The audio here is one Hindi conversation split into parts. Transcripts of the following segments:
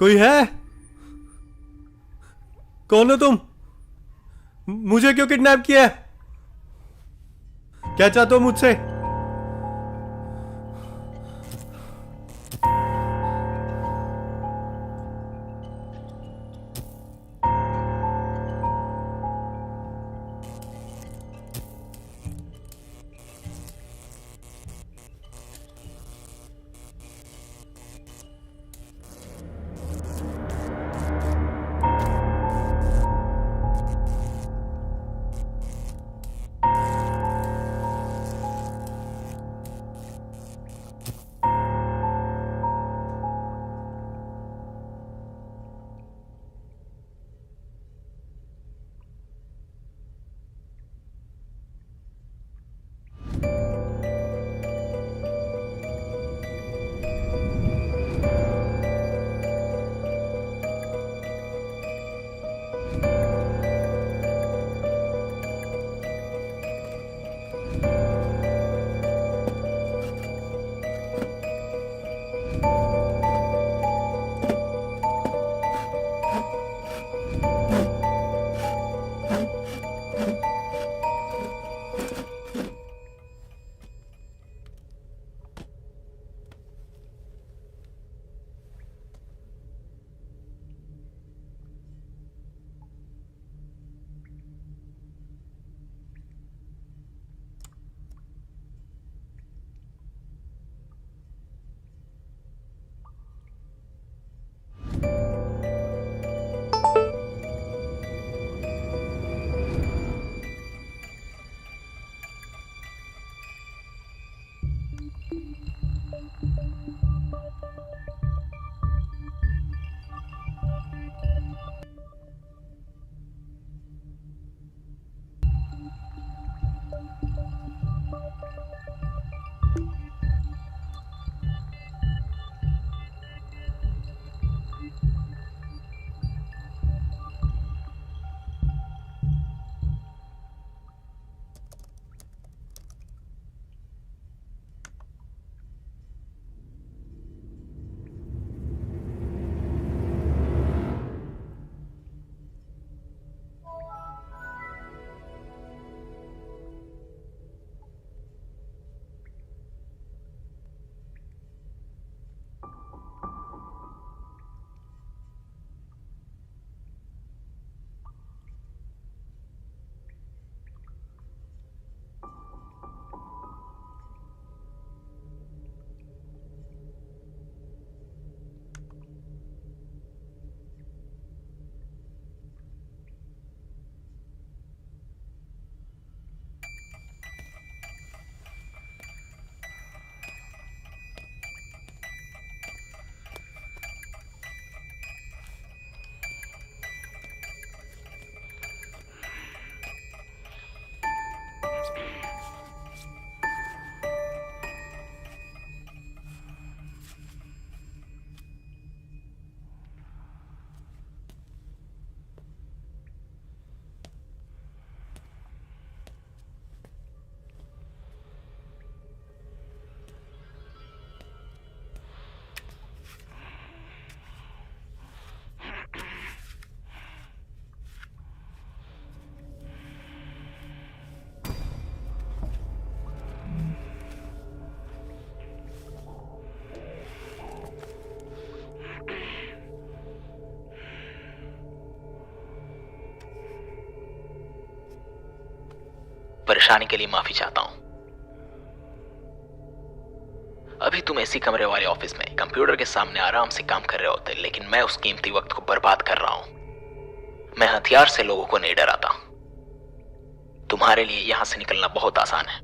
कोई है? कौन हो तुम? मुझे क्यों किडनैप किया है? क्या चाहते हो मुझसे? परेशानी के लिए माफी चाहता हूं। अभी तुम एसी कमरे वाले ऑफिस में कंप्यूटर के सामने आराम से काम कर रहे होते, लेकिन मैं उस कीमती वक्त को बर्बाद कर रहा हूं। मैं हथियार से लोगों को नहीं डराता। तुम्हारे लिए यहां से निकलना बहुत आसान है।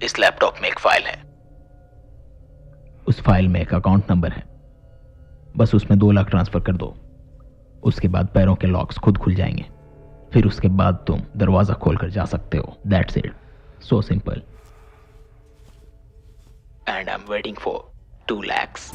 इस लैपटॉप में एक फाइल है। उस फाइल में एक अकाउंट नंबर है। बस उसमें 2 लाख ट्रांसफर कर दो। उसके बाद पैरों के लॉक्स खुद खुल जाएंगे। फिर उसके बाद तुम दरवाजा खोलकर जा सकते हो। That's it. So simple. And I am waiting for 2 lakhs.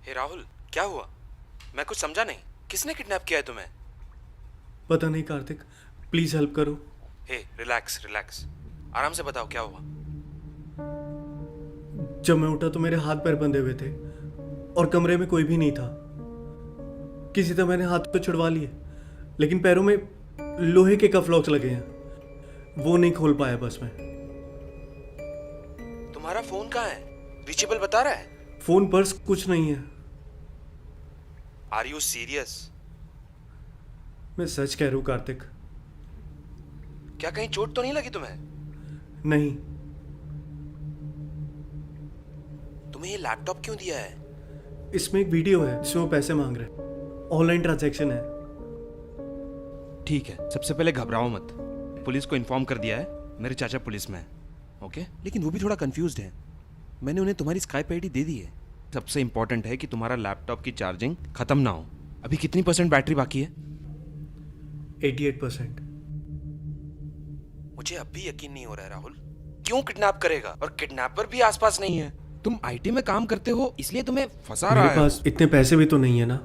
हे राहुल, क्या हुआ? मैं कुछ समझा नहीं। किसने किडनैप किया है तुम्हें? पता नहीं कार्तिक, प्लीज हेल्प करो। हे रिलैक्स रिलैक्स, आराम से बताओ क्या हुआ। जब मैं उठा तो मेरे हाथ पैर बंधे हुए थे और कमरे में कोई भी नहीं था। किसी तरह मैंने हाथ तो छुड़वा लिए, लेकिन पैरों में लोहे के कफ लॉक्स लगे हैं, वो नहीं खोल पाया बस मैं। तुम्हारा फोन कहाँ है? रीचेबल बता रहा है? फोन, पर्स, कुछ नहीं है। Are you serious? मैं सच कह रहा हूँ कार्तिक। क्या कहीं चोट तो नहीं लगी तुम्हें? नहीं। तुम्हें ये लैपटॉप क्यों दिया है? इसमें एक वीडियो है जिसमें वो पैसे मांग रहे हैं। ऑनलाइन ट्रांजैक्शन है। ठीक है, सबसे पहले घबराओ मत। पुलिस को इन्फॉर्म कर दिया है, मेरे चाचा पुलिस में है। ओके, लेकिन वो भी थोड़ा कंफ्यूज्ड है। मैंने उन्हें तुम्हारी स्काइप आईडी दे दी है। सबसे इंपॉर्टेंट है कि तुम्हारा लैपटॉप की चार्जिंग खत्म ना हो। अभी कितनी % बैटरी बाकी है? 88%। मुझे अब भी यकीन नहीं हो रहा है राहुल। क्यों किडनैप करेगा? और किडनैपर भी आसपास नहीं है। तुम आईटी में काम करते हो, इसलिए तुम्हें फंसा रहा है। मेरे पास इतने पैसे भी तो नहीं है ना।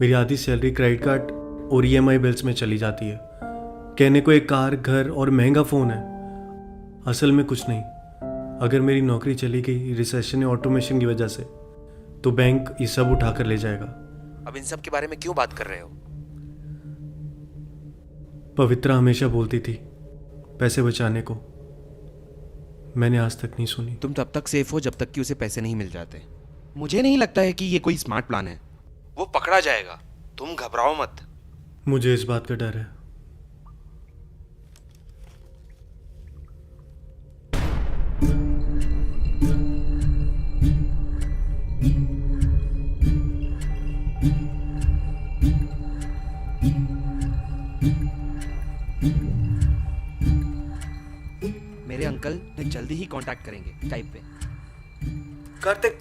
मेरी आधी सैलरी क्रेडिट कार्ड और ईएमआई बिल्स में चली जाती है। कहने को एक कार, घर और महंगा फोन है, असल में कुछ नहीं। अगर मेरी नौकरी चली गई रिसेशन या ऑटोमेशन की वजह से, तो बैंक ये सब उठा कर ले जाएगा। अब इन सब के बारे में क्यों बात कर रहे हो? पवित्रा हमेशा बोलती थी पैसे बचाने को, मैंने आज तक नहीं सुनी। तुम तब तक सेफ हो जब तक कि उसे पैसे नहीं मिल जाते। मुझे नहीं लगता है कि ये कोई स्मार्ट प्लान है। वो पकड़ा जाएगा, तुम घबराओ मत। मुझे इस बात का डर है। मेरे अंकल जल्दी ही कांटेक्ट करेंगे टाइप पे। कार्तिक,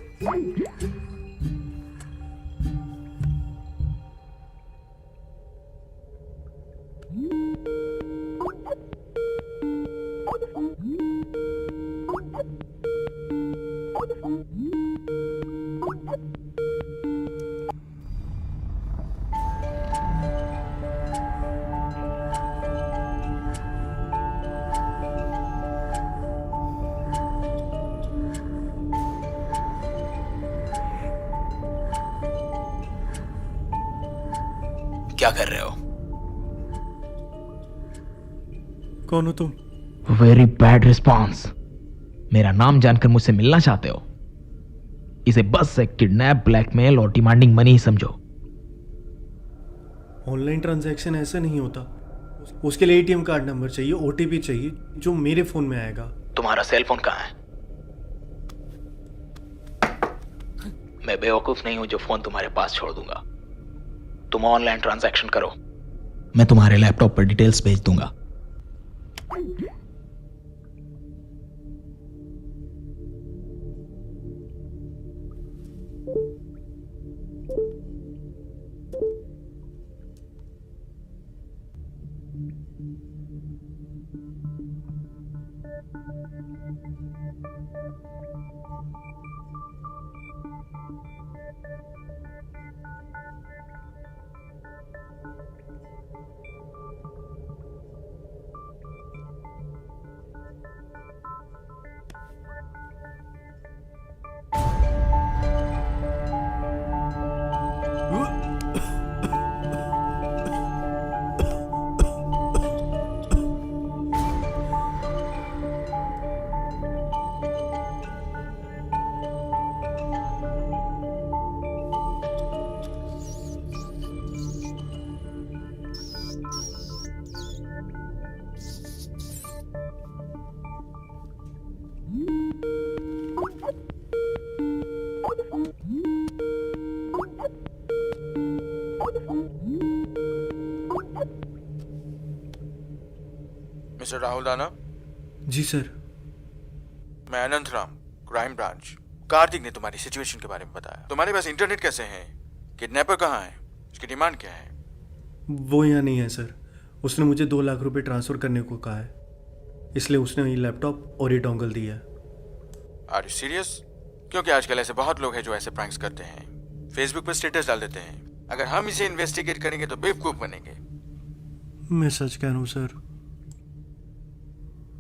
क्या कर रहे हो? कौन हो तुम? Very bad response. मेरा नाम जानकर मुझसे मिलना चाहते हो? इसे बस एक किडनैप, ब्लैकमेल और डिमांडिंग मनी ही समझो। ऑनलाइन ट्रांजैक्शन ऐसा नहीं होता। उसके लिए एटीएम कार्ड नंबर चाहिए, ओटीपी चाहिए, जो मेरे फोन में आएगा। तुम्हारा सेल फोन कहाँ है? मैं बेवकूफ नहीं हूं जो फोन तुम्हारे पास छोड़ दूंगा। तुम ऑनलाइन ट्रांजैक्शन करो। मैं तुम्हारे लैपटॉप पर डिटेल्स भेज दूंगा। मिस्टर राहुल दाना, जी सर। मैं अनंत राम, क्राइम ब्रांच। कार्तिक ने तुम्हारी सिचुएशन के बारे में बताया। तुम्हारे पास इंटरनेट कैसे है? किडनैपर कहाँ है? उसकी डिमांड क्या है? वो यहाँ नहीं है सर। उसने मुझे 2 लाख रुपए ट्रांसफ़र करने को कहा है, इसलिए उसने ये लैपटॉप और ये डोंगल दिया है। Are you serious? क्योंकि आजकल ऐसे बहुत लोग हैं जो ऐसे प्रैंक्स करते हैं, फेसबुक पर स्टेटस डाल देते हैं। अगर हम इसे इन्वेस्टिगेट करेंगे तो बेवकूफ बनेंगे। मैं सच कह रहा हूँ सर।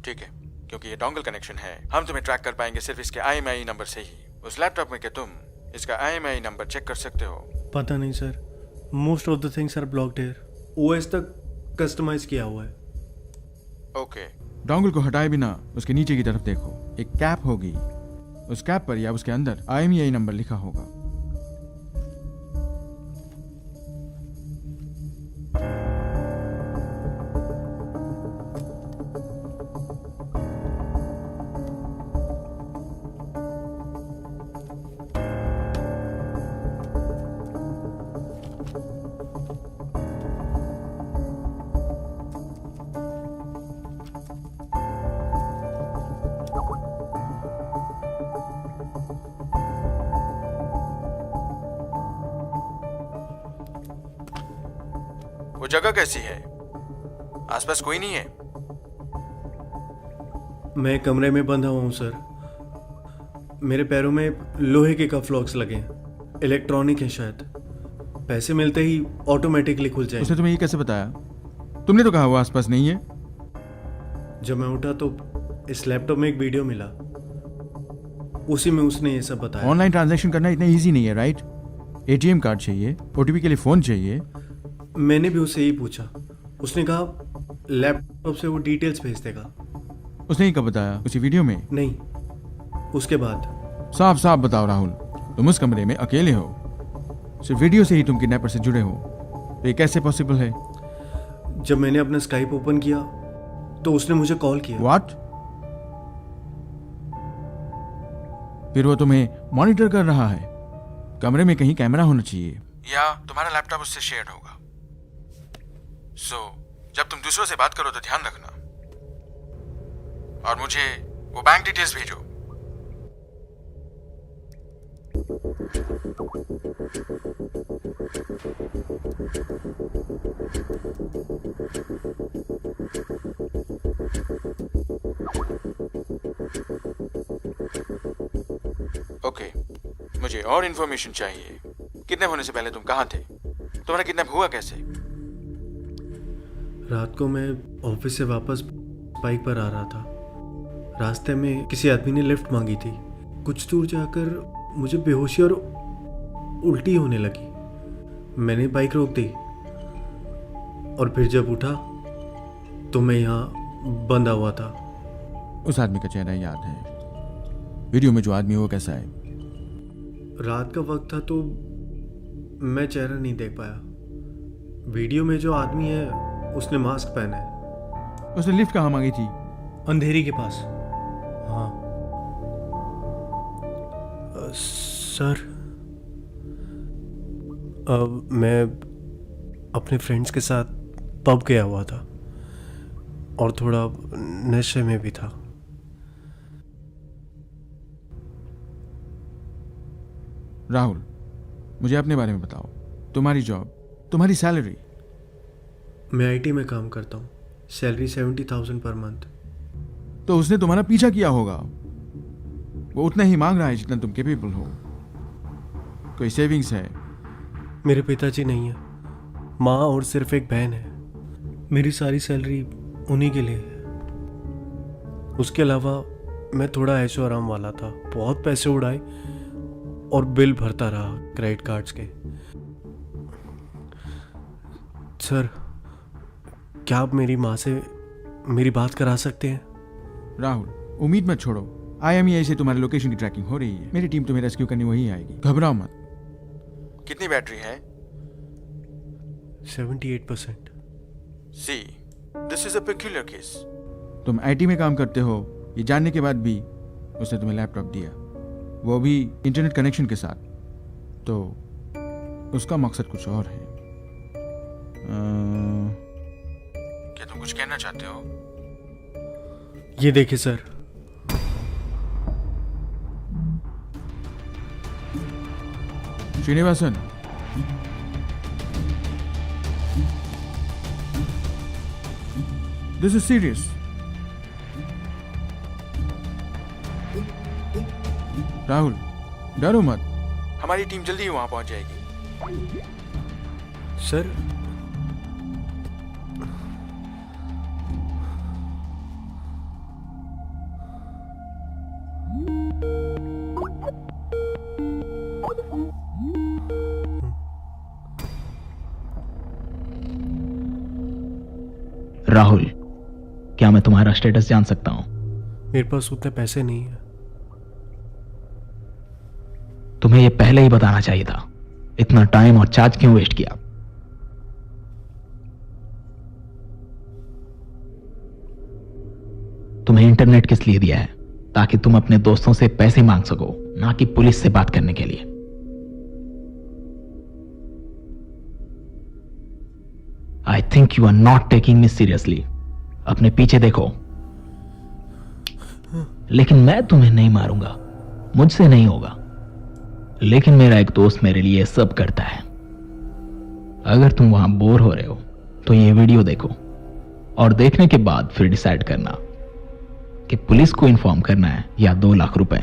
ठीक है, क्योंकि ये डोंगल कनेक्शन है, हम तुम्हें ट्रैक कर पाएंगे सिर्फ इसके IMEI नंबर से ही। उस लैपटॉप में क्या तुम इसका IMEI नंबर चेक कर सकते हो? पता नहीं sir, most of the things are blocked here. OS तक कस्टमाइज किया हुआ है। ओके, डोंगल को हटाए बिना उसके नीचे की तरफ देखो, एक कैप होगी। उस कैप पर या उसके अंदर IMEI नंबर लिखा होगा। वो जगह कैसी है? आसपास कोई नहीं है? मैं कमरे में बंधा हुआ हूँ सर। मेरे पैरों में लोहे के कफ लॉक्स लगे हैं, इलेक्ट्रॉनिक है शायद। पैसे मिलते ही ऑटोमेटिकली खुल उसने जाएंगे। तुम्हें ये कैसे बताया? तुमने तो कहा वो आसपास नहीं है। जब मैं उठा तो इस लैपटॉप में एक वीडियो मिला, उसी में उसने ये सब बताया। ऑनलाइन ट्रांजैक्शन करना इतना इजी नहीं है, राइट? ATM कार्ड चाहिए, OTP के लिए फोन चाहिए। मैंने भी उससे यही पूछा। उसने कहा लैपटॉप से वो डिटेल्स भेज देगा। उसने ही कब बताया? उसी वीडियो में? नहीं, उसके बाद। साफ साफ बताओ राहुल, तुम उस कमरे में अकेले हो, सिर्फ वीडियो से ही तुम किडनैपर से जुड़े हो, तो ये कैसे पॉसिबल है? जब मैंने अपना स्काइप ओपन किया तो उसने मुझे कॉल किया। व्हाट? फिर वो तुम्हें मॉनिटर कर रहा है। कमरे में कहीं कैमरा होना चाहिए। या तुम्हारा लैपटॉप उससे शेयर होगा। सो जब तुम दूसरों से बात करो तो ध्यान रखना, और मुझे वो बैंक डिटेल्स भेजो। ओके, मुझे और इन्फॉर्मेशन चाहिए। किडनैप होने से पहले तुम कहाँ थे? तुम्हारा किडनैप हुआ कैसे? रात को मैं ऑफिस से वापस बाइक पर आ रहा था। रास्ते में किसी आदमी ने लिफ्ट मांगी थी। कुछ दूर जाकर मुझे बेहोशी और उल्टी होने लगी। मैंने बाइक रोक दी और फिर जब उठा तो मैं यहाँ बंधा हुआ था। उस आदमी का चेहरा याद है? वीडियो में जो आदमी है वो कैसा है? रात का वक्त था तो मैं चेहरा नहीं देख पाया। वीडियो में जो आदमी है उसने मास्क पहना है। उसने लिफ्ट कहाँ मांगी थी? अंधेरी के पास। हाँ सर, मैं अपने फ्रेंड्स के साथ पब गया हुआ था और थोड़ा नशे में भी था। राहुल, मुझे अपने बारे में बताओ। तुम्हारी जॉब, तुम्हारी सैलरी। मैं IT में काम करता हूँ। Salary 70,000 per month. तो उसने तुम्हारा पीछा किया होगा। वो उतना ही मांग रहा है जितना तुम कैपेबल हो। कोई सेविंग्स है? मेरे पिताजी नहीं है, माँ और सिर्फ एक बहन है। मेरी सारी सैलरी उन्हीं के लिए है। उसके अलावा मैं थोड़ा ऐशो आराम वाला था। बहुत पैसे उड़ाए और बिल भरता रहा क्रेडिट कार्ड्स के। सर, क्या आप मेरी माँ से मेरी बात करा सकते हैं? राहुल, उम्मीद मत छोड़ो। IMEI से तुम्हारे लोकेशन की ट्रैकिंग हो रही है। मेरी टीम तुम्हें रेस्क्यू करने वही आएगी, घबराओ मत। कितनी बैटरी है? 78%। See, this is a peculiar case. तुम IT में काम करते हो, ये जानने के बाद भी उसने तुम्हें लैपटॉप दिया, वो भी इंटरनेट कनेक्शन के साथ। तो उसका मकसद कुछ और है। क्या तुम कुछ कहना चाहते हो? ये देखिए sir, Srinivasan, this is serious. Rahul, डरो मत. हमारी टीम जल्दी ही वहां पहुंच जाएगी. सर राहुल, क्या मैं तुम्हारा स्टेटस जान सकता हूं? मेरे पास उतने पैसे नहीं है. तुम्हें यह पहले ही बताना चाहिए था. इतना टाइम और चार्ज क्यों वेस्ट किया? तुम्हें इंटरनेट किस लिए दिया है? ताकि तुम अपने दोस्तों से पैसे मांग सको, ना कि पुलिस से बात करने के लिए. I think you are not taking me seriously. अपने पीछे देखो. लेकिन मैं तुम्हें नहीं मारूंगा, मुझसे नहीं होगा. लेकिन मेरा एक दोस्त मेरे लिए सब करता है. अगर तुम वहां बोर हो रहे हो तो ये वीडियो देखो, और देखने के बाद फिर डिसाइड करना कि पुलिस को इन्फॉर्म करना है या 2 लाख रुपए.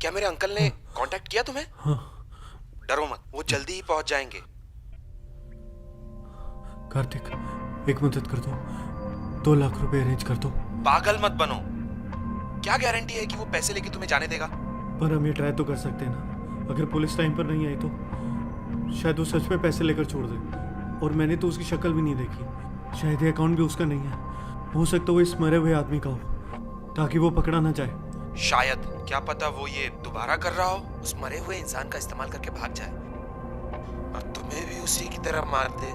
क्या मेरे अंकल ने कांटेक्ट किया तुम्हें? डरो मत, वो जल्दी ही पहुंच जाएंगे. कार्तिक, एक मदद कर दो. 2 लाख रुपए अरेंज कर दो. पागल मत बनो. क्या गारंटी है कि वो पैसे लेके तुम्हें जाने देगा? पर हम ये ट्राई तो कर सकते हैं ना. अगर पुलिस टाइम पर नहीं आई तो शायद वो सच में पैसे लेकर छोड़ दे. और मैंने तो उसकी शक्ल भी नहीं देखी. शायद ये अकाउंट भी उसका नहीं है. हो सकता वो इस मरे हुए आदमी का हो, ताकि वो पकड़ा ना जाए. शायद, क्या पता वो ये दोबारा कर रहा हो, उस मरे हुए इंसान का इस्तेमाल करके भाग जाए और तुम्हें भी उसी की तरह मार दे.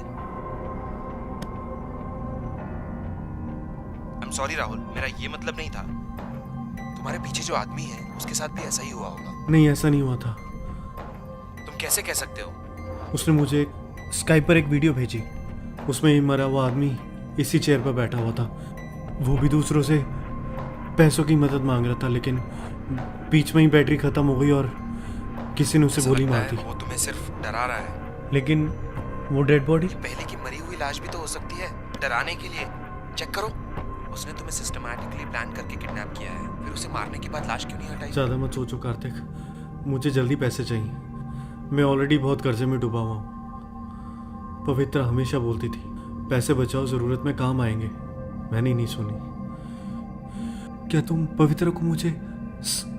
आई एम सॉरी राहुल, मेरा ये मतलब नहीं था. तुम्हारे पीछे जो आदमी है उसके साथ भी ऐसा ही हुआ होगा. नहीं, ऐसा नहीं हुआ था. तुम कैसे कह सकते हो? उसने मुझे स्काइप पर एक वीडियो भेजी. उसमें ये मरा हुआ आदमी इसी चेयर पर बैठा हुआ था. वो भी दूसरों से पैसों की मदद मांग रहा था, लेकिन बीच में ही बैटरी खत्म हो गई और किसी ने उसे गोली मार दी. वो तुम्हें सिर्फ डरा रहा है. लेकिन वो डेड बॉडी. पहले की मरी हुई लाश भी तो हो सकती है डराने के लिए. चेक करो. उसने तुम्हें सिस्टमैटिकली प्लान करके किडनैप किया है, फिर उसे मारने के बाद लाश क्यों नहीं हटाई? ज़्यादा मत सोचो कार्तिक, मुझे जल्दी पैसे चाहिए। मैं ऑलरेडी बहुत कर्जे में डूबा हुआ हूँ। पवित्रा हमेशा बोलती थी पैसे बचाओ, ज़रूरत में काम आएंगे। मैंने नहीं सुनी। क्या तुम पवित्रा को मुझे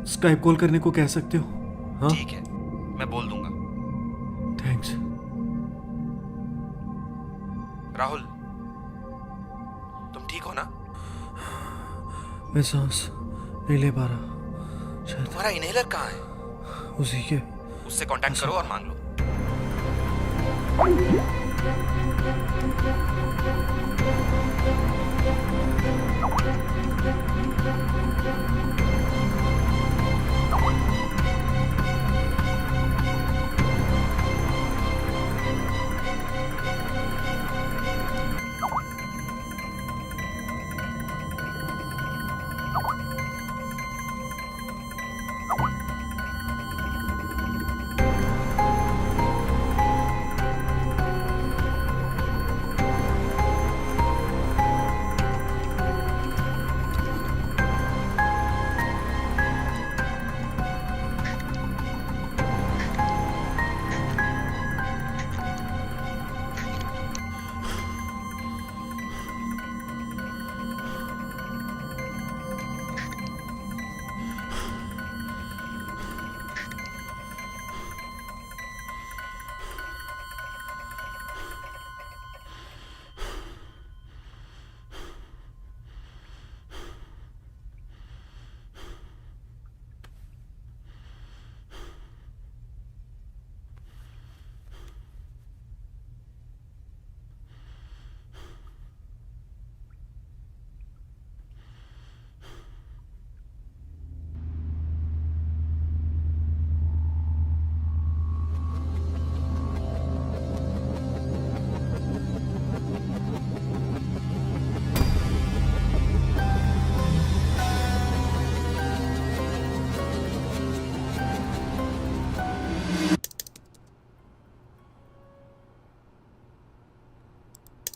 स्काइप कॉल करने को कह सकते हो? हाँ ठीक है, मैं बोल दूंगा। थैंक्स। राहुल, तुम ठीक हो ना? मैं सांस नहीं ले पा रहा। शायद तुम्हारा इनहेलर कहाँ है? उसी के उससे कांटेक्ट करो और मांग लो।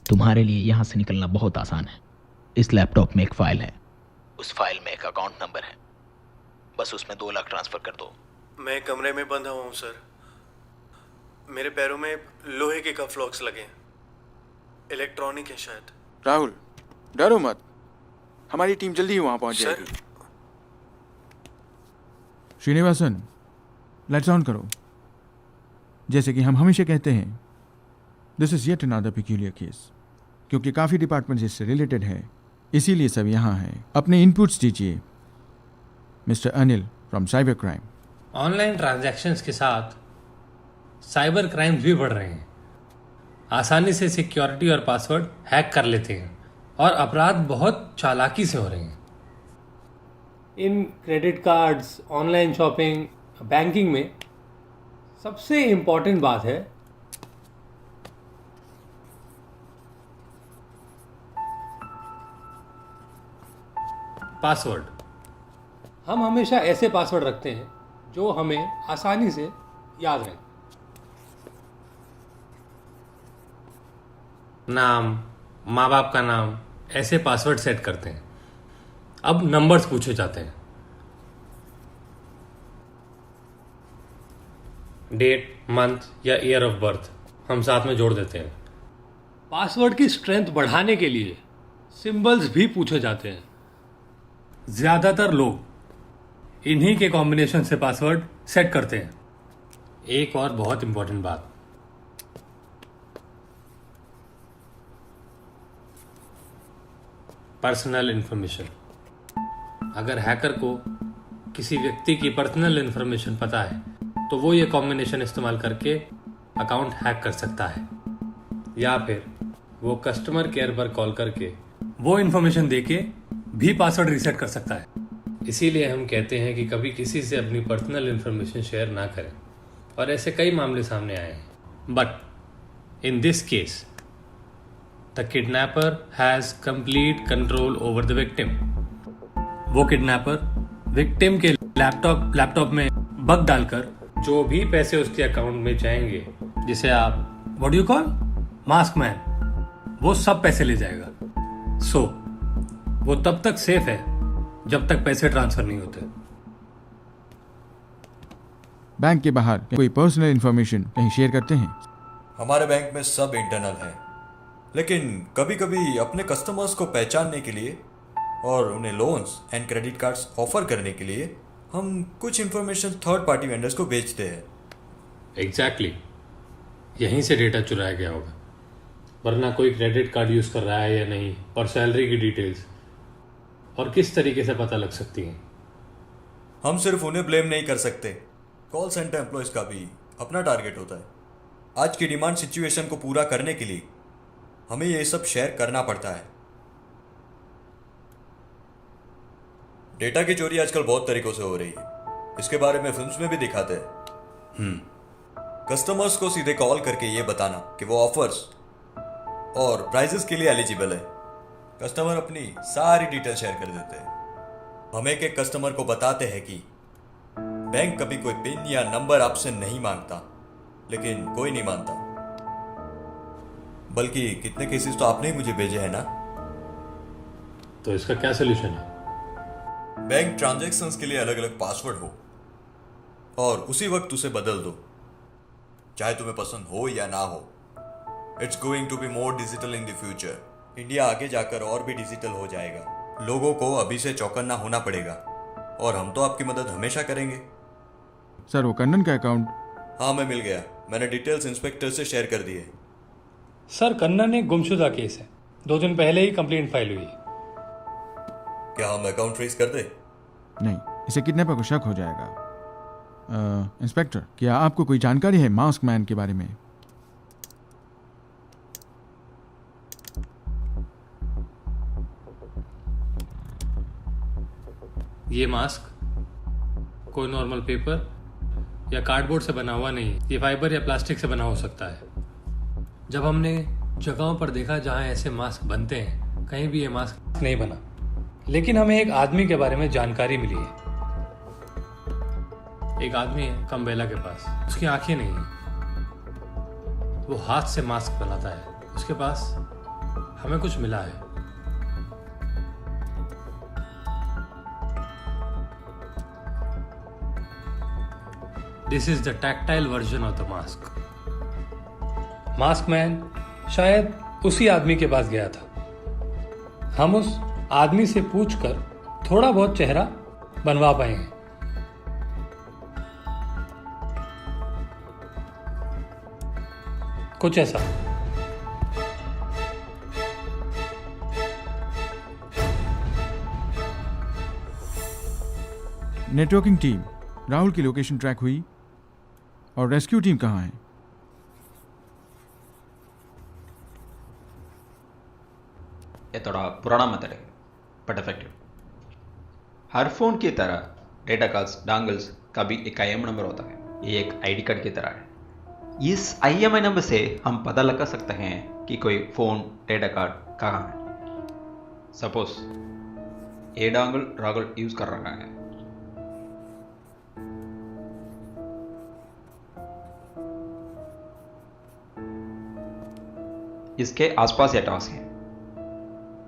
तुम्हारे लिए यहाँ से निकलना बहुत आसान है। इस लैपटॉप में एक फाइल है। उस फाइल में एक अकाउंट नंबर है, बस उसमें 2 लाख ट्रांसफर कर दो। मैं कमरे में बंधा हुआ हूँ सर। मेरे पैरों में लोहे के कफ लॉक्स लगे हैं। इलेक्ट्रॉनिक है शायद। राहुल, डरो मत, हमारी टीम जल्दी ही वहां पहुंच सर जाएगी। श्रीनिवासन, लाइट्स ऑन करो। जैसे कि हम हमेशा कहते हैं, this is yet another peculiar case, क्योंकि काफ़ी डिपार्टमेंट्स इससे रिलेटेड है, इसीलिए सब यहाँ हैं। अपने इनपुट्स दीजिए mister Anil from cyber crime. Online transactions के साथ साइबर क्राइम्स भी बढ़ रहे हैं। आसानी से सिक्योरिटी और पासवर्ड हैक कर लेते हैं और अपराध बहुत चालाकी से हो रहे हैं। In credit cards, online shopping, banking में सबसे इम्पॉर्टेंट बात है पासवर्ड। हम हमेशा ऐसे पासवर्ड रखते हैं जो हमें आसानी से याद रहे। नाम, माँ बाप का नाम, ऐसे पासवर्ड सेट करते हैं। अब नंबर्स पूछे जाते हैं। डेट, मंथ या ईयर ऑफ बर्थ हम साथ में जोड़ देते हैं। पासवर्ड की स्ट्रेंथ बढ़ाने के लिए सिंबल्स भी पूछे जाते हैं। ज़्यादातर लोग इन्हीं के कॉम्बिनेशन से पासवर्ड सेट करते हैं। एक और बहुत इंपॉर्टेंट बात, पर्सनल इंफॉर्मेशन। अगर हैकर को किसी व्यक्ति की पर्सनल इंफॉर्मेशन पता है तो वो ये कॉम्बिनेशन इस्तेमाल करके अकाउंट हैक कर सकता है, या फिर वो कस्टमर केयर पर कॉल करके वो इंफॉर्मेशन देके भी पासवर्ड रीसेट कर सकता है। इसीलिए हम कहते हैं कि कभी किसी से अपनी पर्सनल इंफॉर्मेशन शेयर ना करें, और ऐसे कई मामले सामने आए हैं। But in this case the kidnapper has complete control over the victim. वो किडनैपर विक्टिम के लैपटॉप में बग डालकर जो भी पैसे उसके अकाउंट में जाएंगे, जिसे आप what do you call mask man, वो सब पैसे ले जाएगा। सो वो तब तक सेफ है जब तक पैसे ट्रांसफर नहीं होते। बैंक के बाहर कोई पर्सनल इंफॉर्मेशन कहीं शेयर करते हैं? हमारे बैंक में सब इंटरनल है, लेकिन कभी कभी अपने कस्टमर्स को पहचानने के लिए और उन्हें loans and credit cards offer करने के लिए हम कुछ इंफॉर्मेशन थर्ड पार्टी वेंडर्स को बेचते हैं। एग्जैक्टली यहीं से डेटा चुराया गया होगा, वरना कोई क्रेडिट कार्ड यूज कर रहा है या नहीं, और सैलरी की डिटेल्स और किस तरीके से पता लग सकती हैं। हम सिर्फ उन्हें ब्लेम नहीं कर सकते, कॉल सेंटर एम्प्लॉयज का भी अपना टारगेट होता है। आज की डिमांड सिचुएशन को पूरा करने के लिए हमें ये सब शेयर करना पड़ता है। डेटा की चोरी आजकल बहुत तरीकों से हो रही है, इसके बारे में फिल्म्स में भी दिखाते हैं। कस्टमर्स को सीधे कॉल करके ये बताना कि वो ऑफर्स और प्राइजेस के लिए एलिजिबल है। कस्टमर अपनी सारी डिटेल शेयर कर देते हैं। हम एक एक कस्टमर को बताते हैं कि बैंक कभी कोई पिन या नंबर आपसे नहीं मांगता, लेकिन कोई नहीं मानता। बल्कि कितने केसेस तो आपने ही मुझे भेजे हैं ना। तो इसका क्या सोल्यूशन है? बैंक ट्रांजैक्शंस के लिए अलग अलग पासवर्ड हो और उसी वक्त उसे बदल दो, चाहे तुम्हें पसंद हो या ना हो। It's going to be more digital in the future. India आगे जाकर और भी डिजिटल हो जाएगा। लोगों को अभी से चौकन्ना होना पड़ेगा और हम तो आपकी मदद हमेशा करेंगे। सर, वो कन्नन का अकाउंट? हाँ, मैं मिल गया। मैंने डिटेल्स इंस्पेक्टर से शेयर कर दिए। सर, कन्नन एक गुमशुदा केस है, 2 दिन पहले ही कंप्लेंट फाइल हुई है। क्या हम अकाउंट ट्रेस कर दे? नहीं, इसे किडनैपर को शक हो जाएगा। इंस्पेक्टर, क्या आपको कोई जानकारी है मास्क मैन के बारे में? ये मास्क कोई नॉर्मल पेपर या कार्डबोर्ड से बना हुआ नहीं, ये फाइबर या प्लास्टिक से बना हो सकता है। जब हमने जगहों पर देखा जहां ऐसे मास्क बनते हैं, कहीं भी ये मास्क नहीं बना। लेकिन हमें एक आदमी के बारे में जानकारी मिली है। एक आदमी है कम्बेला के पास, उसकी आंखें नहीं है, वो हाथ से मास्क बनाता है। उसके पास हमें कुछ मिला है। This is the tactile version of the mask. Mask man शायद उसी आदमी के पास गया था। हम उस आदमी से पूछकर थोड़ा बहुत चेहरा बनवा पाए हैं। कुछ ऐसा। नेटवर्किंग टीम, राहुल की लोकेशन ट्रैक हुई और रेस्क्यू टीम कहाँ है? ये थोड़ा पुराना मेथड है बट इफेक्टिव। हर फोन की तरह डेटा कॉल्स डोंगल्स का भी एक IM नंबर होता है। ये एक ID कार्ड की तरह है। इस IMI नंबर से हम पता लगा सकते हैं कि कोई फोन डेटा कार्ड कहाँ है। सपोज ये डोंगल राहुल यूज कर रहा है। इसके आसपास ये टावर्स हैं।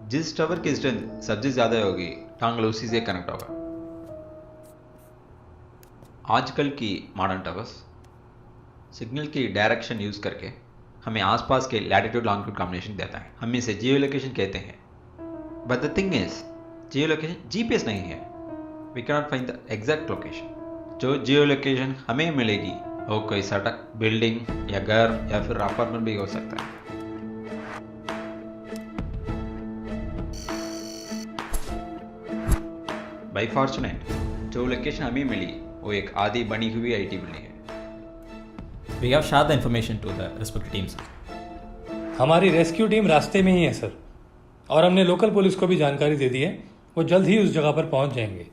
जिस टावर की स्ट्रेंथ सबसे ज्यादा होगी, डोंगल उसी से कनेक्ट होगा। आजकल की मॉडर्न टावर्स सिग्नल की डायरेक्शन यूज करके हमें आसपास के लैटिट्यूड लॉन्गिट्यूड कॉम्बिनेशन देता है। हम इसे जियो लोकेशन कहते हैं। But the thing is, geo location GPS नहीं है। We can not find the exact location. जो जियो लोकेशन हमें मिलेगी वो कोई सड़क, बिल्डिंग या घर या फिर अपार्टमेंट भी हो सकता है। बाई फॉर्चुनेट जो लोकेशन हमें मिली वो एक आधी बनी हुई IT बिल्डिंग है। We have shared the information to the respective teams. हमारी रेस्क्यू टीम रास्ते में ही है सर, और हमने लोकल पुलिस को भी जानकारी दे दी है। वो जल्द ही उस जगह पर पहुंच जाएंगे।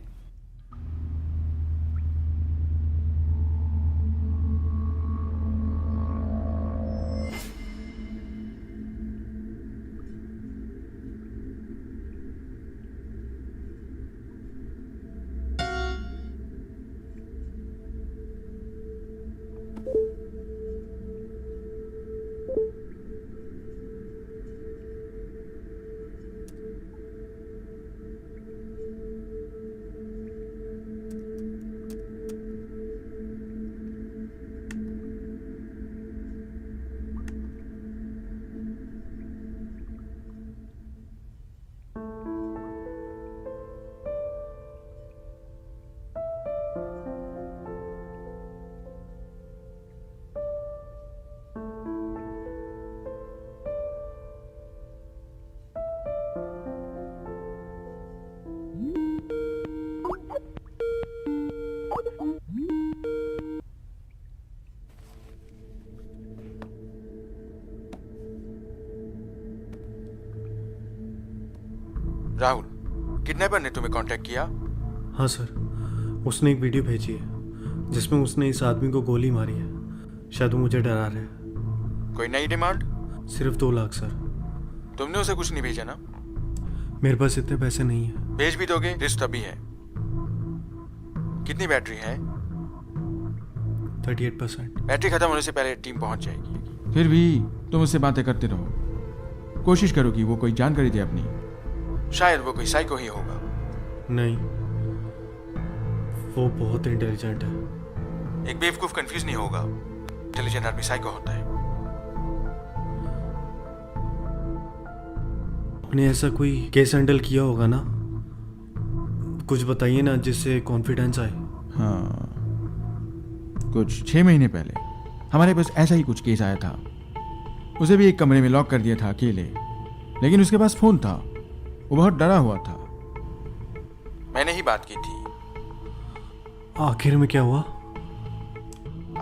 किडनैपर ने तुम्हें कांटेक्ट किया? हाँ सर, उसने एक वीडियो भेजी है जिसमें उसने इस आदमी को गोली मारी है। शायद वो मुझे डरा रहा है। कोई नई डिमांड? सिर्फ 2 लाख सर। तुमने उसे कुछ नहीं भेजा ना? मेरे पास इतने पैसे नहीं है। भेज भी दोगे, रिस्क तभी है। कितनी बैटरी है? 38%। बैटरी खत्म होने से पहले टीम पहुंच जाएगी। फिर भी तुम उससे बातें करते रहो, कोशिश करो कि वो कोई जानकारी दे अपनी। शायद वो कोई साइको ही होगा। नहीं, वो बहुत इंटेलिजेंट है। एक बेवकूफ कंफ्यूज नहीं होगा। इंटेलिजेंट आदमी साइको होता है। आपने ऐसा कोई केस हैंडल किया होगा ना? कुछ बताइए ना जिससे कॉन्फिडेंस आए। हाँ, कुछ 6 महीने पहले हमारे पास ऐसा ही कुछ केस आया था। उसे भी एक कमरे में लॉक कर दिया था अकेले, लेकिन उसके पास फोन था। वो बहुत डरा हुआ था। मैंने ही बात की थी। आखिर में क्या हुआ?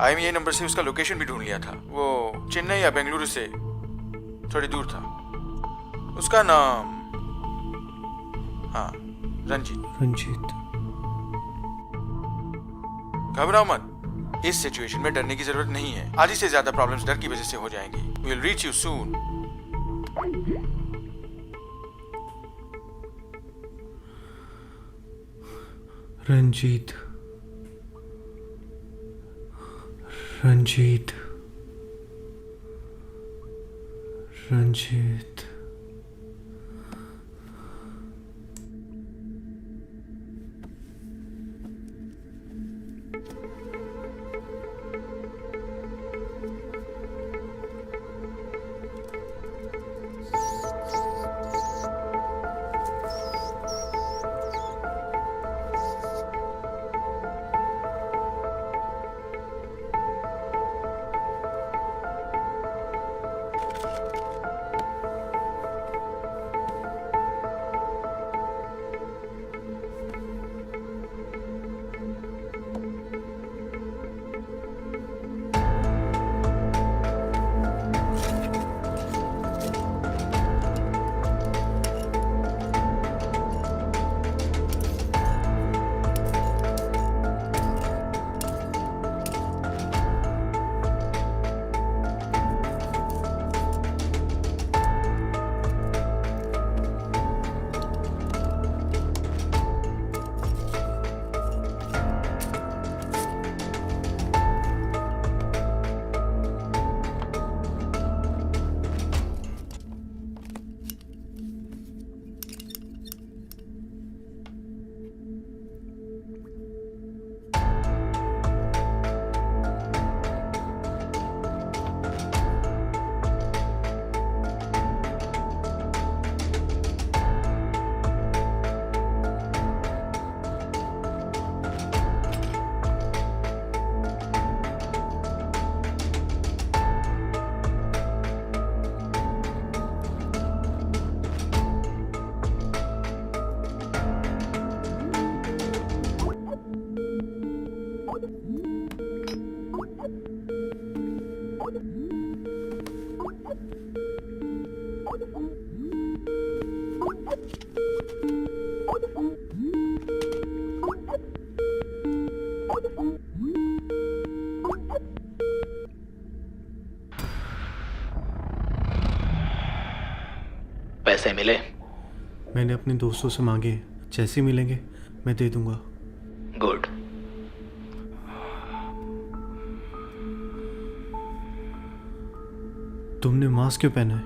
IMEI नंबर से उसका लोकेशन भी ढूंढ लिया था। वो चेन्नई या बेंगलुरु से थोड़ी दूर था। उसका नाम, हाँ, रंजीत। घबराओ मत, इस सिचुएशन में डरने की जरूरत नहीं है। आधी से ज्यादा प्रॉब्लम्स डर की वजह से हो जाएंगी। We will reach you soon. Ranjit. पैसे मिले? मैंने अपने दोस्तों से मांगे, जैसे मिलेंगे मैं दे दूंगा। गुड। तुमने मास्क क्यों पहना है?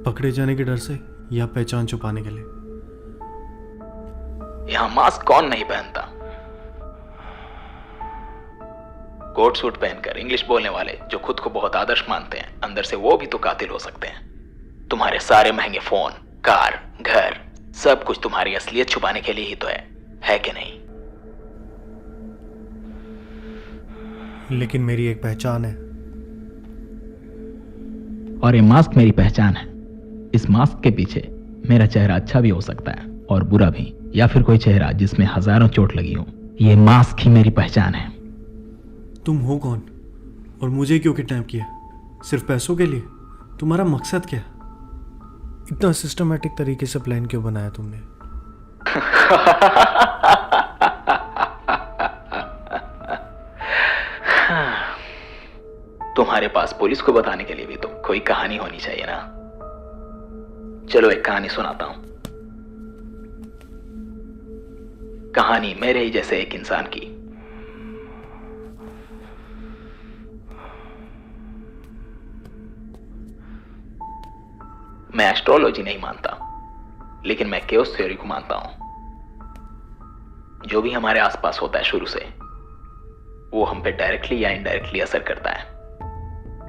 पकड़े जाने के डर से या पहचान छुपाने के लिए? यहां मास्क कौन नहीं पहनता? कोट सूट पहनकर इंग्लिश बोलने वाले जो खुद को बहुत आदर्श मानते हैं, अंदर से वो भी तो कातिल हो सकते हैं। तुम्हारे सारे महंगे फोन, कार, घर, सब कुछ तुम्हारी असलियत छुपाने के लिए ही तो है कि नहीं? लेकिन मेरी एक पहचान है। और ये मास्क मेरी पहचान है। इस मास्क के पीछे मेरा चेहरा अच्छा भी हो सकता है और बुरा भी, या फिर कोई चेहरा जिसमें हजारों चोट लगी हो। ये मास्क ही मेरी पहचान है। तुम हो कौन और मुझे क्यों किडनैप किया? सिर्फ पैसों के लिए? तुम्हारा मकसद क्या? इतना सिस्टमैटिक तरीके से प्लान क्यों बनाया तुमने? तुम्हारे पास पुलिस को बताने के लिए भी तो कोई कहानी होनी चाहिए ना। चलो एक कहानी सुनाता हूं। कहानी मेरे ही जैसे एक इंसान की। मैं एस्ट्रोलॉजी नहीं मानता, लेकिन मैं केओस थ्योरी को मानता हूं। जो भी हमारे आसपास होता है शुरू से, वो हम पे डायरेक्टली या इनडायरेक्टली असर करता है।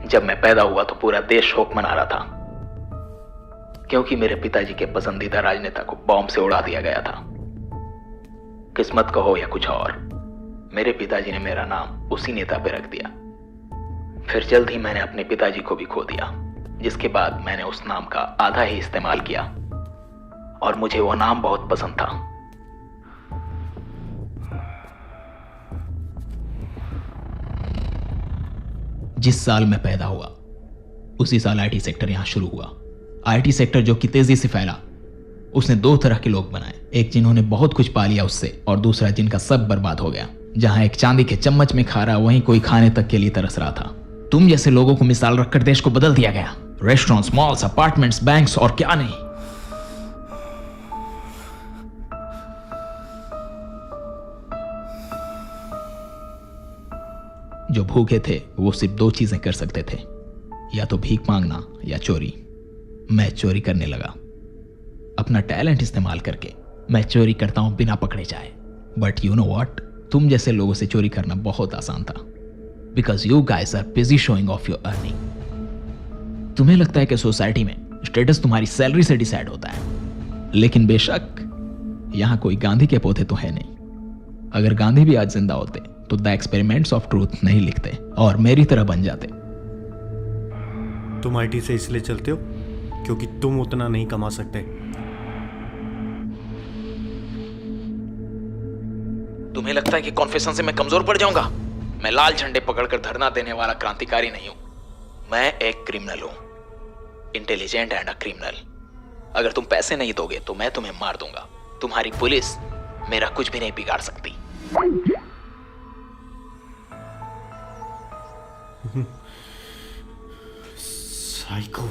जब मैं पैदा हुआ तो पूरा देश शोक मना रहा था, क्योंकि मेरे पिताजी के पसंदीदा राजनेता को बॉम्ब से उड़ा दिया गया था। किस्मत कहो या कुछ और, मेरे पिताजी ने मेरा नाम उसी नेता पे रख दिया। फिर जल्द ही मैंने अपने पिताजी को भी खो दिया, जिसके बाद मैंने उस नाम का आधा ही इस्तेमाल किया, और मुझे वो नाम बहुत पसंद था। जिस साल मैं पैदा हुआ उसी साल आईटी सेक्टर यहां शुरू हुआ। आईटी सेक्टर जो कि तेजी से फैला, उसने दो तरह के लोग बनाए, एक जिन्होंने बहुत कुछ पा लिया उससे, और दूसरा जिनका सब बर्बाद हो गया। जहां एक चांदी के चम्मच में खा रहा, वहीं कोई खाने तक के लिए तरस रहा था। तुम जैसे लोगों को मिसाल रखकर देश को बदल दिया गया। रेस्टोरेंट्स, मॉल्स, अपार्टमेंट्स, बैंक्स और क्या नहीं। जो भूखे थे वो सिर्फ दो चीजें कर सकते थे, या तो भीख मांगना या चोरी। मैं चोरी करने लगा। अपना टैलेंट इस्तेमाल करके मैं चोरी करता हूं बिना पकड़े जाए। बट यू नो व्हाट, तुम जैसे लोगों से चोरी करना बहुत आसान था, because you guys are busy showing off your earning. तुम्हें लगता है कि सोसाइटी में स्टेटस तुम्हारी सैलरी से डिसाइड होता है, लेकिन बेशक यहां कोई गांधी के पोते तो है नहीं। अगर गांधी भी आज जिंदा होते तो द एक्सपेरिमेंट्स ऑफ ट्रूथ नहीं लिखते और मेरी तरह बन जाते। तुम आईटी से इसलिए चलते हो क्योंकि तुम उतना नहीं कमा सकते। तुम्हें लगता है कि कॉन्फेशन से मैं कमजोर पड़ जाऊंगा? मैं लाल झंडे पकड़कर धरना देने वाला क्रांतिकारी नहीं हूं। मैं एक क्रिमिनल हूं, इंटेलिजेंट एंड अ क्रिमिनल। अगर तुम पैसे नहीं दोगे तो मैं तुम्हें मार दूंगा। तुम्हारी पुलिस मेरा कुछ भी नहीं बिगाड़ सकती। साइको।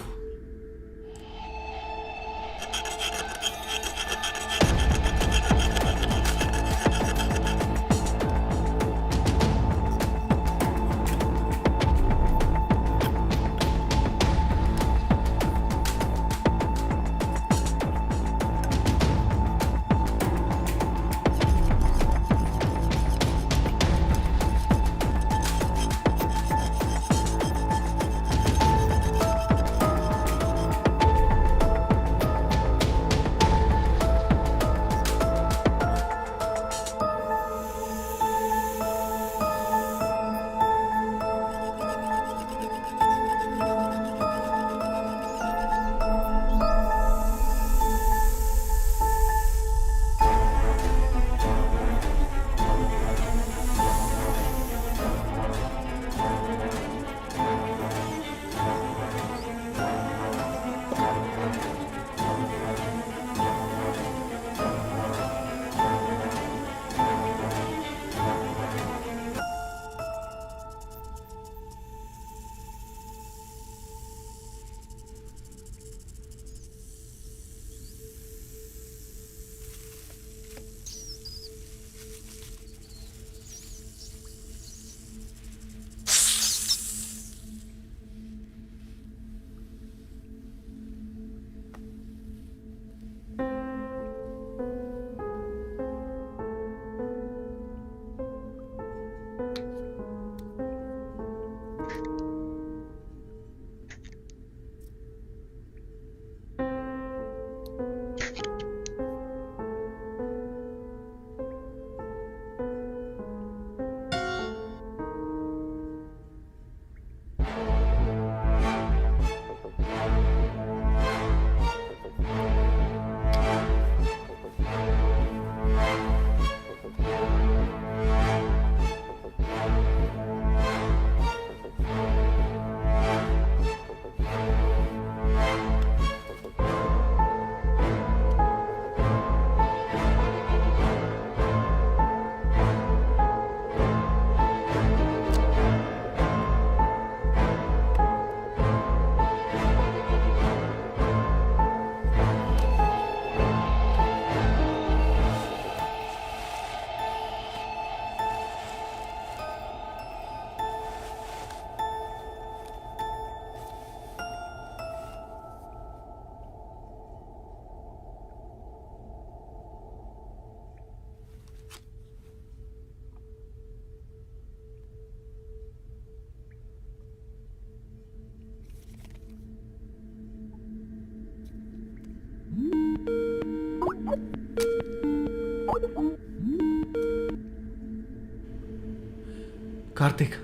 कार्तिक,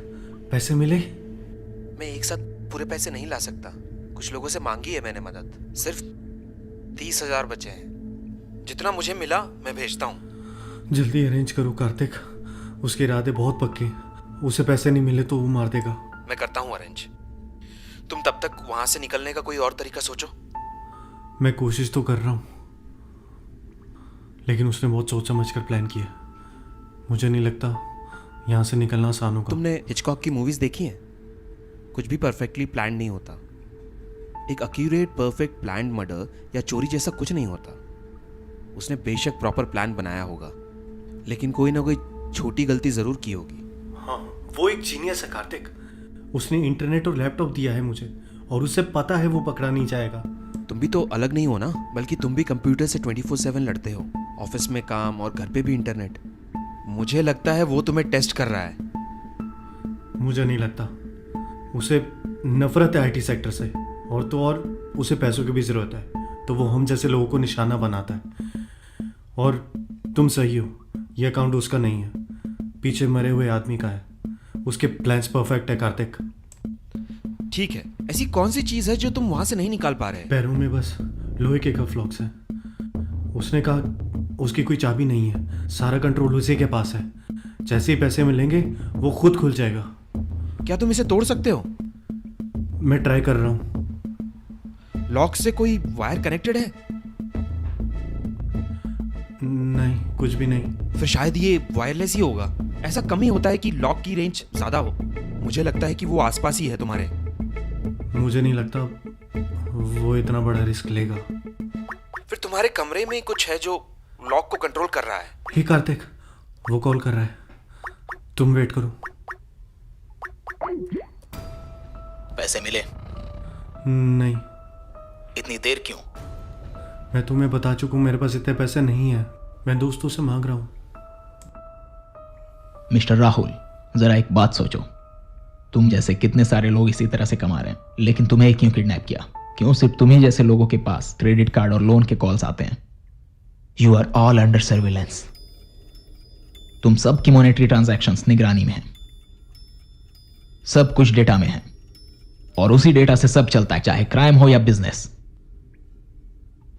पैसे मिले? मैं एक साथ पूरे पैसे नहीं ला सकता, कुछ लोगों से मांगी है मैंने मदद। सिर्फ 30,000 बचे हैं, जितना मुझे मिला मैं भेजता हूँ। जल्दी अरेंज करो कार्तिक, उसके इरादे बहुत पक्के हैं। उसे पैसे नहीं मिले तो वो मार देगा। मैं करता हूँ अरेंज, तुम तब तक वहां से निकलने का कोई और तरीका सोचो। मैं कोशिश तो कर रहा हूँ, लेकिन उसने बहुत सोच समझ कर प्लान किया। मुझे नहीं लगता यहाँ से निकलना आसान होगा। तुमने हिचकॉक की मूवीज देखी हैं? कुछ भी परफेक्टली प्लान नहीं होता। एक एक्यूरेट परफेक्ट प्लान्ड मर्डर या चोरी जैसा कुछ नहीं होता। उसने बेशक प्रॉपर प्लान बनाया होगा, लेकिन कोई ना कोई छोटी गलती जरूर की होगी। हाँ, वो एक जीनियस है कार्तिक। उसने इंटरनेट और लैपटॉप दिया है मुझे, और उसे पता है वो पकड़ा नहीं जाएगा। तुम भी तो अलग नहीं हो ना, बल्कि तुम भी कंप्यूटर से 24/7 लड़ते हो। ऑफिस में काम और घर पे भी इंटरनेट। मुझे लगता है वो तुम्हें टेस्ट कर रहा है। मुझे नहीं लगता। उसे नफरत है आईटी सेक्टर से, और तो और उसे पैसों की भी ज़रूरत है, तो वो हम जैसे लोगों को निशाना बनाता है। और तुम सही हो, ये अकाउंट उसका नहीं है, पीछे मरे हुए आदमी का है। उसके प्लान्स परफेक्ट है कार्तिक। ठीक है, ऐसी कौन सी चीज है जो तुम वहां से नहीं निकाल पा रहे? पैरों में बस लोहे के कफ लॉक्स हैं। उसने कहा उसकी कोई चाबी नहीं है, सारा कंट्रोल उसी के पास है। जैसे ही पैसे मिलेंगे वो खुद खुल जाएगा। क्या तुम इसे तोड़ सकते हो? मैं ट्राई कर रहा हूँ। लॉक से कोई वायर कनेक्टेड है? नहीं, कुछ भी नहीं। फिर शायद ये वायरलेस ही होगा। ऐसा कम ही होता है कि लॉक की रेंज ज्यादा हो। मुझे लगता है कि वो आसपास ही है तुम्हारे। मुझे नहीं लगता वो इतना बड़ा रिस्क लेगा। फिर तुम्हारे कमरे में कुछ है जो लॉक को कंट्रोल कर रहा है। हे कार्तिक, वो कॉल कर रहा है, तुम वेट करो। पैसे मिले? नहीं। इतनी देर क्यों? मैं तुम्हें बता चुका हूं, मेरे पास इतने पैसे नहीं है। मैं दोस्तों से मांग रहा हूं। मिस्टर राहुल, जरा एक बात सोचो। तुम जैसे कितने सारे लोग इसी तरह से कमा रहे हैं, लेकिन तुम्हें क्यों किडनैप किया? क्यों सिर्फ तुम्ही जैसे लोगों के पास क्रेडिट कार्ड और लोन के कॉल्स आते हैं? You are all under surveillance. तुम सबकी मॉनेटरी ट्रांजैक्शंस निगरानी में हैं। सब कुछ डेटा में है, और उसी डेटा से सब चलता है, चाहे क्राइम हो या बिजनेस।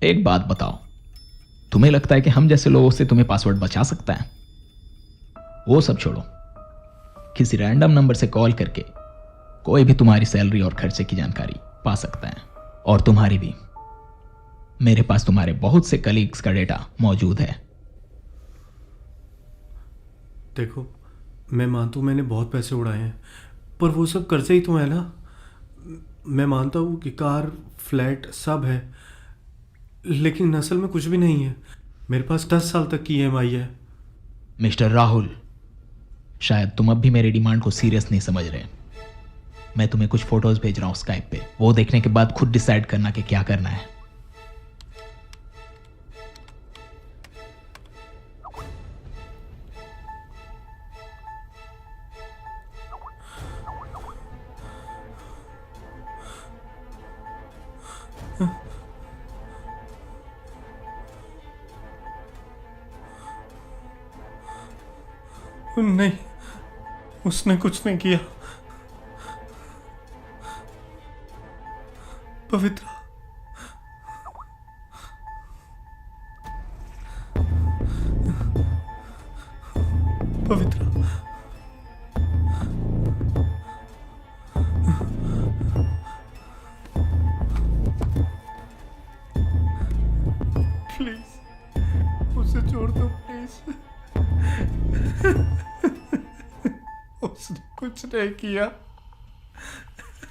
एक बात बताओ, तुम्हें लगता है कि हम जैसे लोगों से तुम्हें पासवर्ड बचा सकता है? वो सब छोड़ो, किसी रैंडम नंबर से कॉल करके कोई भी तुम्हारी सैलरी और खर्चे की जानकारी पा सकता है, और तुम्हारी भी। मेरे पास तुम्हारे बहुत से कलीग्स का डेटा मौजूद है। देखो, मैं मानता हूं मैंने बहुत पैसे उड़ाए हैं, पर वो सब कर्जे ही तो है ना। मैं मानता हूं कि कार, फ्लैट सब है, लेकिन असल में कुछ भी नहीं है। मेरे पास 10 साल तक की EMI है। मिस्टर राहुल, शायद तुम अब भी मेरी डिमांड को सीरियस नहीं समझ रहे। मैं तुम्हें कुछ फोटोज भेज रहा हूं स्काइप पे, वो देखने के बाद खुद डिसाइड करना कि क्या करना है। नहीं, उसने कुछ नहीं किया। पवित्रा, पवित्रा, प्लीज उसे छोड़ दो, प्लीज। उसने कुछ नहीं किया।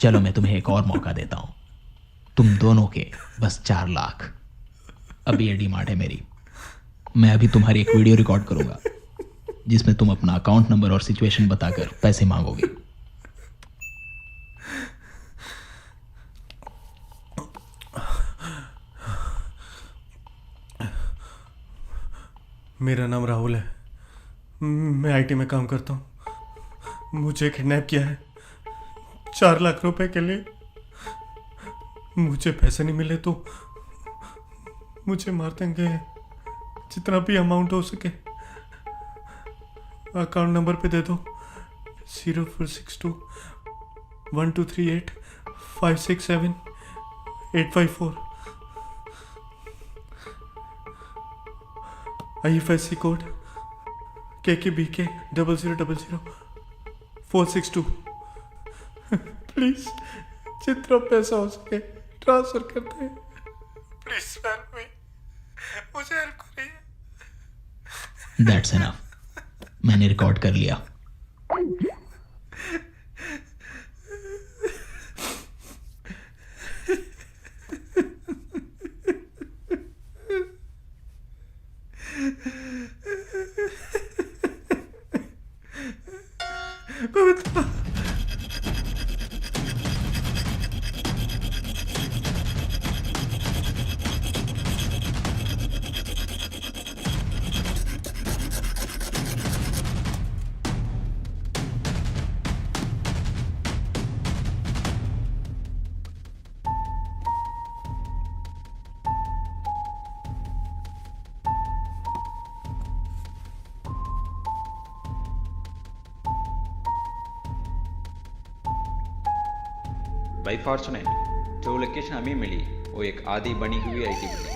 चलो, मैं तुम्हें एक और मौका देता हूं। तुम दोनों के बस 4 लाख। अब ये डिमांड है मेरी। मैं अभी तुम्हारी एक वीडियो रिकॉर्ड करूंगा जिसमें तुम अपना अकाउंट नंबर और सिचुएशन बताकर पैसे मांगोगे। मेरा नाम राहुल है, मैं IT में काम करता हूँ। मुझे किडनैप किया है 4 लाख रुपए के लिए। मुझे पैसे नहीं मिले तो मुझे मार देंगे। जितना भी अमाउंट हो सके अकाउंट नंबर पे दे दो, 0462 1238 567 854। IFSC code KKBK 0000 462। प्लीज जितना पैसा हो सके ट्रांसफर करते हैं। प्लीज हेल्प मी, मुझे हेल्प करिए। दैट्स इनफ, मैंने रिकॉर्ड कर लिया। बाई फॉर्चुनेट जो लोकेशन हमें मिली वो एक आधी बनी हुई आईटी बिल्डिंग।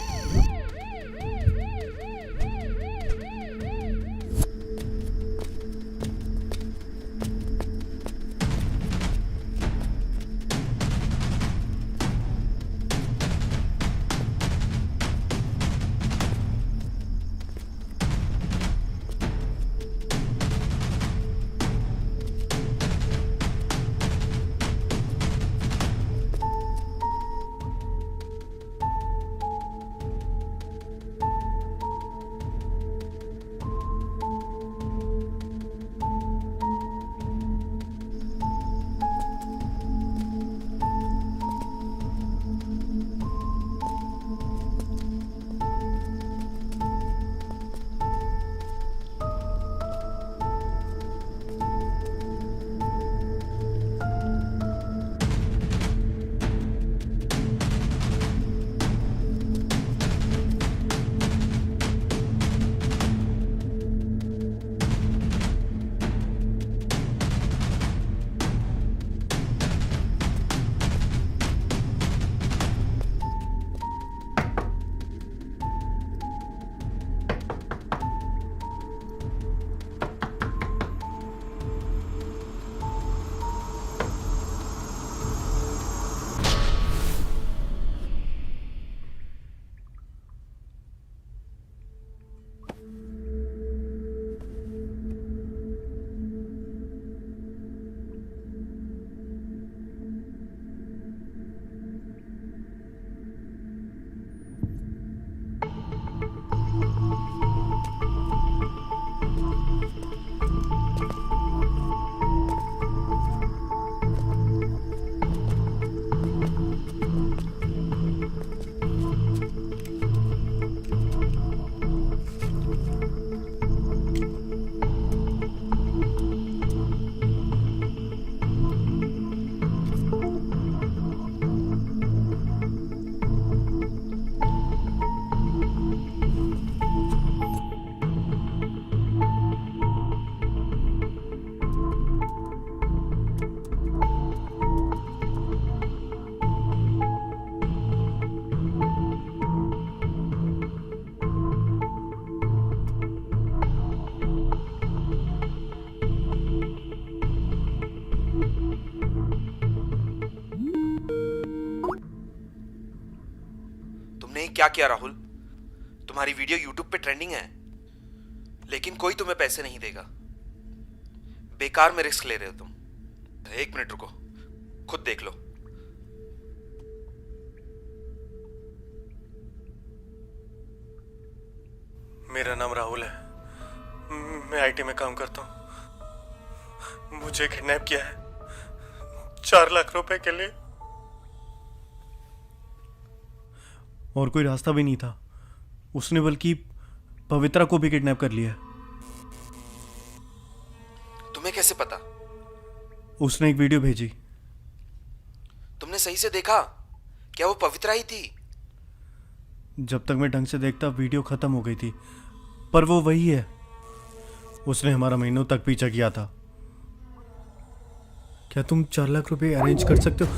तुमने क्या किया राहुल? तुम्हारी वीडियो यूट्यूब पे ट्रेंडिंग है, लेकिन कोई तुम्हें पैसे नहीं देगा। बेकार में रिस्क ले रहे हो तुम। 1 मिनट रुको, खुद देख लो। मेरा नाम राहुल है, मैं आईटी में काम करता हूँ। मुझे किडनैप किया है 4 लाख रुपए के लिए, और कोई रास्ता भी नहीं था। उसने बल्कि पवित्रा को भी किडनैप कर लिया। तुम्हें कैसे पता? उसने एक वीडियो भेजी। तुमने सही से देखा? क्या वो पवित्रा ही थी? जब तक मैं ढंग से देखता वीडियो खत्म हो गई थी, पर वो वही है। उसने हमारा महीनों तक पीछा किया था। क्या तुम 4 लाख रुपए अरेंज कर सकते हो?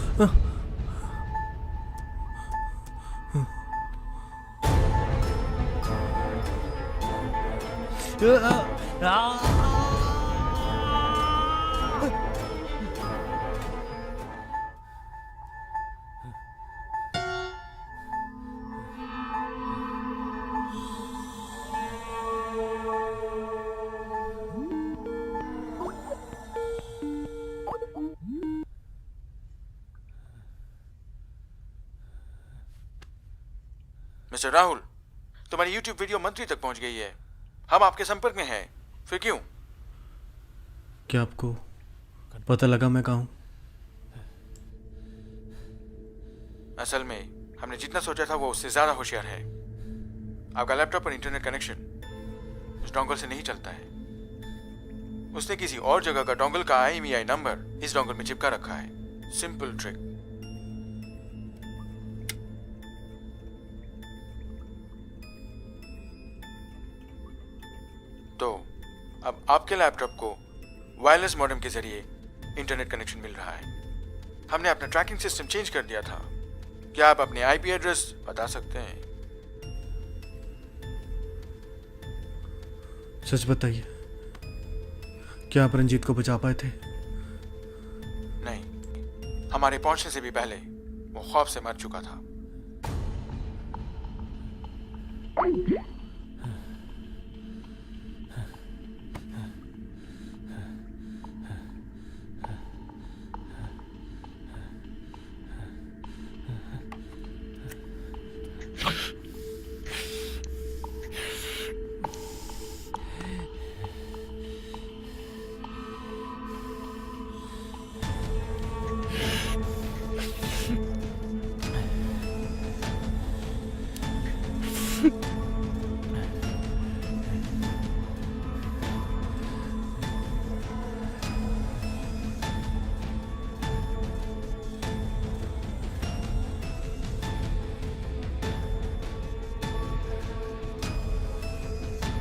मिस्टर राहुल, तुम्हारी YouTube वीडियो मंत्री तक पहुंच गई है। हम आपके संपर्क में हैं। फिर क्यों? क्या आपको पता लगा मैं कहाँ हूँ? असल में हमने जितना सोचा था वो उससे ज्यादा होशियार है। आपका लैपटॉप पर इंटरनेट कनेक्शन उस डोंगल से नहीं चलता है। उसने किसी और जगह का डोंगल का IMEI नंबर इस डोंगल में चिपका रखा है। Simple trick. तो अब आपके लैपटॉप को वायरलेस मॉडेम के जरिए इंटरनेट कनेक्शन मिल रहा है। हमने अपना ट्रैकिंग सिस्टम चेंज कर दिया था। क्या आप अपने IP एड्रेस बता सकते हैं? सच बताइए, क्या आप रंजीत को बचा पाए थे? नहीं, हमारे पहुंचने से भी पहले वो खौफ से मर चुका था।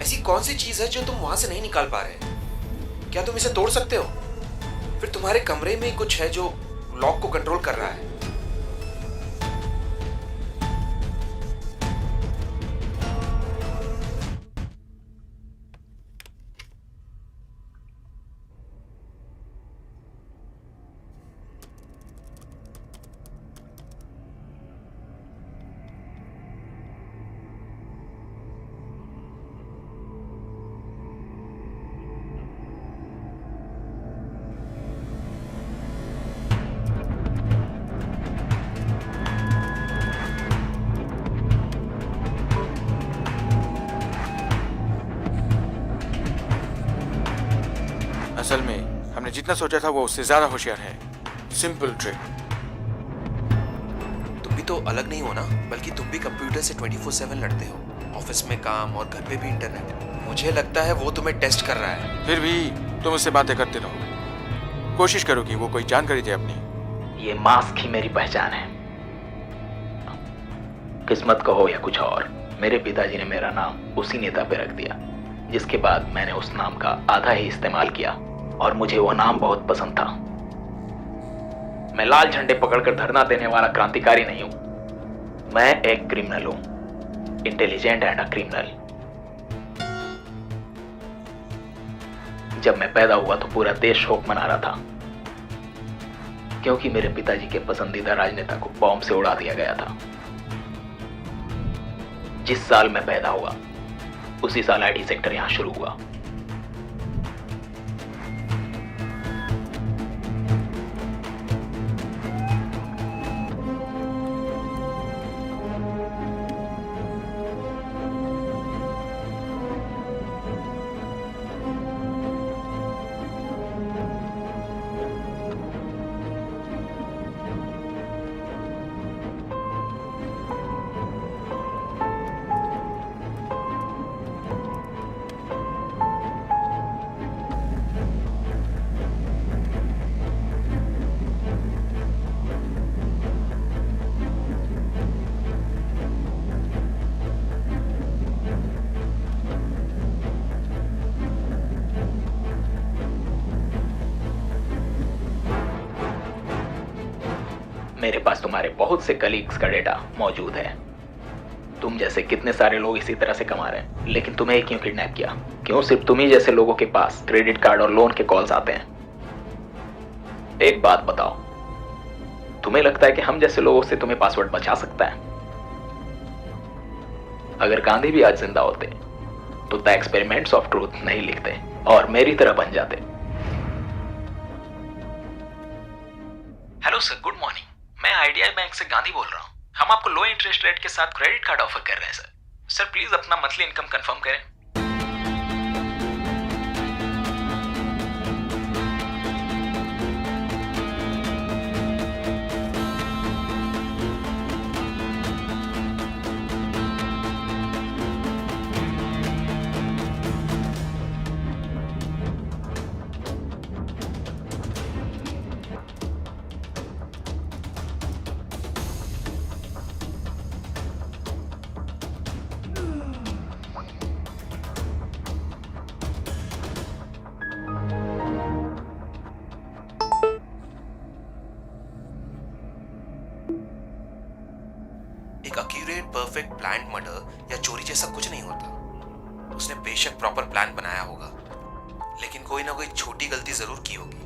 ऐसी कौन सी चीज है जो तुम वहां से नहीं निकाल पा रहे? क्या तुम इसे तोड़ सकते हो? फिर तुम्हारे कमरे में कुछ है जो लॉक को कंट्रोल कर रहा है। असल में हमने जितना सोचा था वो उससे ज्यादा होशियार है। Simple trick. तुम भी तो अलग नहीं हो ना, बल्कि तुम भी कंप्यूटर से 24/7 लड़ते हो। ऑफिस में काम और घर पे भी इंटरनेट। मुझे लगता है वो तुम्हें टेस्ट कर रहा है। फिर भी तुम उससे बातें करते रहो। कोशिश करो कि वो कोई जानकारी दे अपनी। ये मास्क ही मेरी पहचान है। किस्मत का हो या कुछ और, मेरे पिताजी ने मेरा नाम उसी नेता पे रख दिया, जिसके बाद मैंने उस नाम का आधा ही इस्तेमाल किया और मुझे वो नाम बहुत पसंद था। मैं लाल झंडे पकड़कर धरना देने वाला क्रांतिकारी नहीं हूं। मैं एक क्रिमिनल हूं, इंटेलिजेंट एंड अ क्रिमिनल। जब मैं पैदा हुआ तो पूरा देश शोक मना रहा था, क्योंकि मेरे पिताजी के पसंदीदा राजनेता को बॉम्ब से उड़ा दिया गया था। जिस साल मैं पैदा हुआ उसी साल IT सेक्टर यहां शुरू हुआ। मेरे पास तुम्हारे बहुत से कलीग्स का डेटा मौजूद है। तुम जैसे कितने सारे लोग इसी तरह से कमा रहे हैं, लेकिन तुम्हें ही क्यों किडनैप किया? क्यों सिर्फ तुम ही जैसे लोगों के पास क्रेडिट कार्ड और लोन के कॉल्स आते हैं? एक बात बताओ, तुम्हें लगता है कि हम जैसे लोगों से तुम्हें पासवर्ड बचा सकता है? अगर गांधी भी आज जिंदा होते तो द एक्सपेरिमेंट्स ऑफ ट्रूथ नहीं लिखते और मेरी तरह बन जाते। Hello sir, good morning. मैं आईडीआई बैंक से गांधी बोल रहा हूँ। हम आपको लो इंटरेस्ट रेट के साथ क्रेडिट कार्ड ऑफर कर रहे हैं सर। सर प्लीज अपना मंथली इनकम कंफर्म करें। एक एक्यूरेट परफेक्ट प्लान मर्डर या चोरी जैसा कुछ नहीं होता। उसने बेशक प्रॉपर प्लान बनाया होगा, लेकिन कोई ना कोई छोटी गलती जरूर की होगी।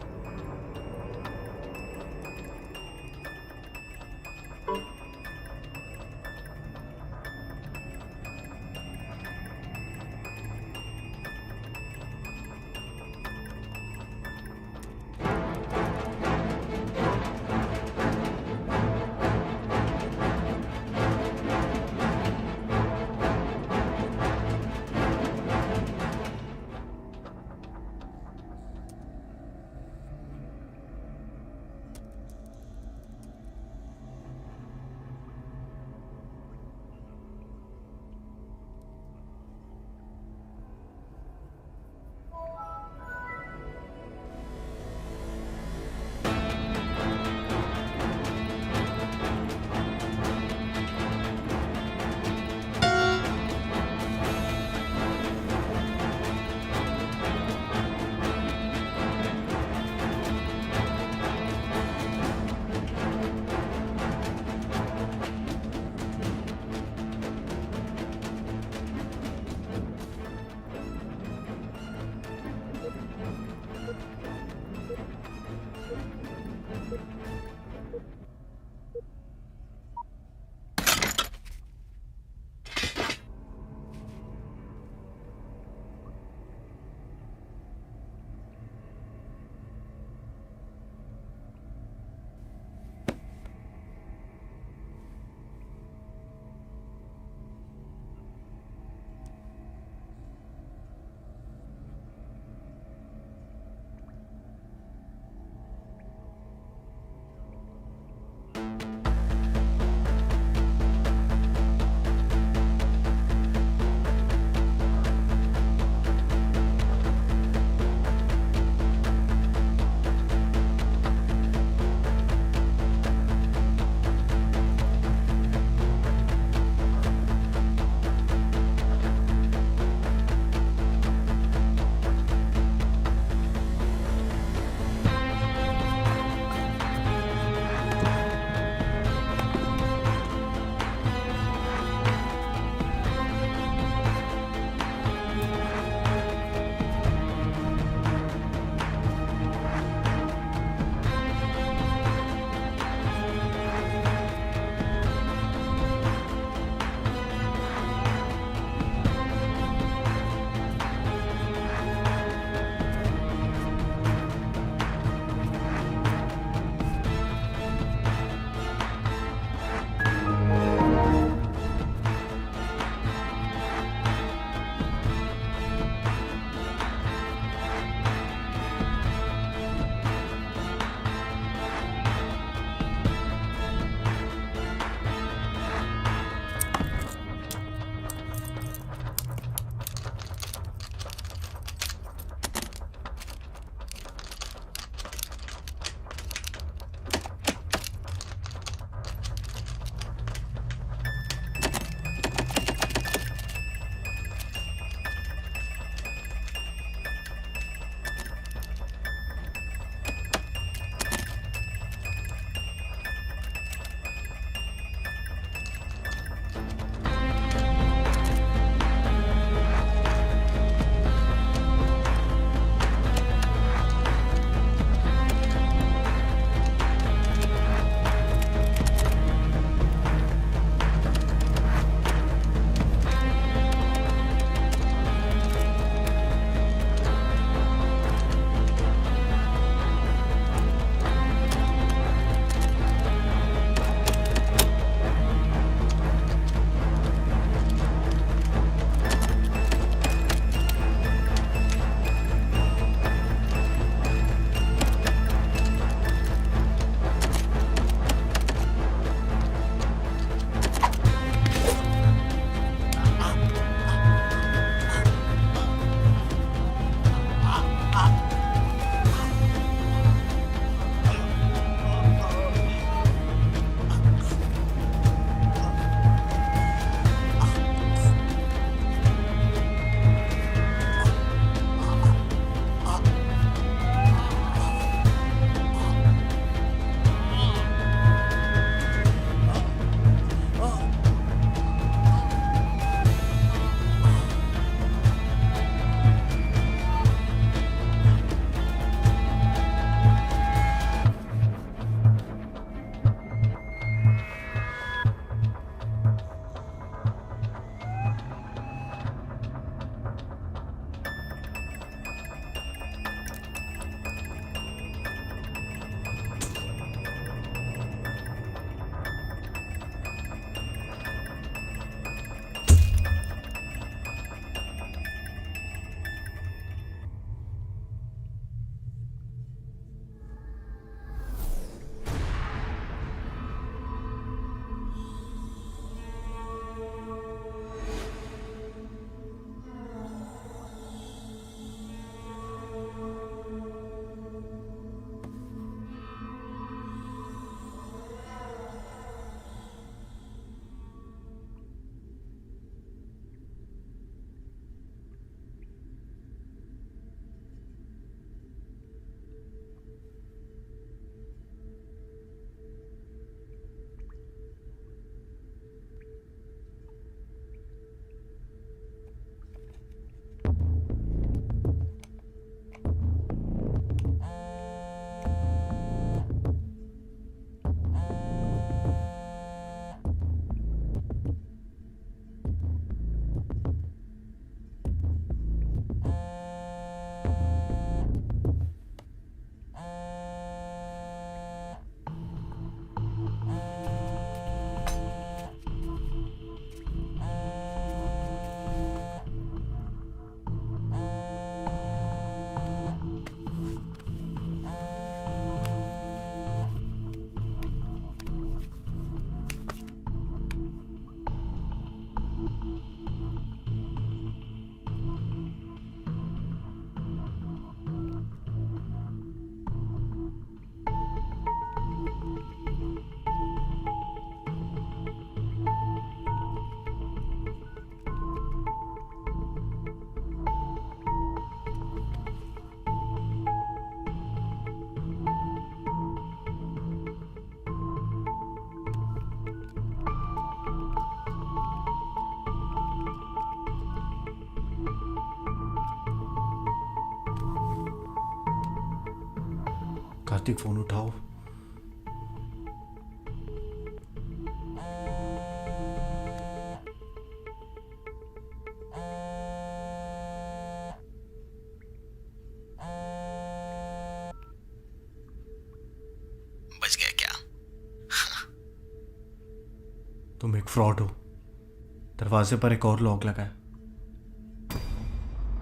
कार्तिक फोन उठाओ। बच गया क्या? तुम एक फ्रॉड हो। दरवाजे पर एक और लॉक लगा है।